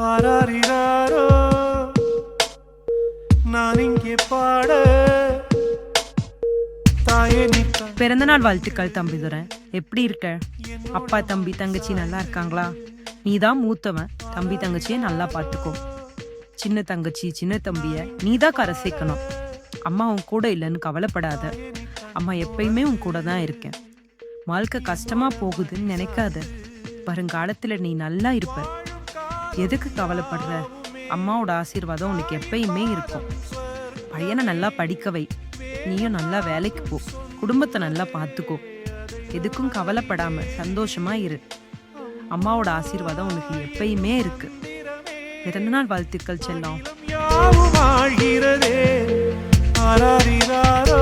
ஆராரிராரோ நான் இங்கே பாட தாயே நிற்க. பிறந்தநாள் வாழ்த்துக்கள் தம்பிதுரை. எப்படி இருக்க? அப்பா தம்பி தங்கச்சி நல்லா இருக்காங்களா? நீ தான் மூத்தவன், தம்பி தங்கச்சியை நல்லா பார்த்துக்கோ. சின்ன தங்கச்சி சின்ன தம்பிய நீ தான் கரை சேர்க்கணும். அம்மா உன் கூட இல்லைன்னு கவலைப்படாத. அம்மா எப்பயுமே உன் கூட தான் இருக்கேன். வாழ்க்கை கஷ்டமா போகுதுன்னு நினைக்காத. வருங்காலத்துல நீ நல்லா இருப்ப. எதுக்கு கவலைப்படுற? அம்மாவோட ஆசீர்வாதம் உனக்கு எப்பயுமே இருக்கும். பையனை நல்லா படிக்க வை. நீயும் நல்லா வேலைக்கு போ. குடும்பத்தை நல்லா பார்த்துக்கோ. எதுக்கும் கவலைப்படாம சந்தோஷமா இரு. அம்மாவோட ஆசீர்வாதம் உனக்கு எப்பயுமே இருக்கு. பிறந்தநாள் வாழ்த்துக்கள் செல்லம். யாவும் ஆழ்கிறதே ஆராரிராரோ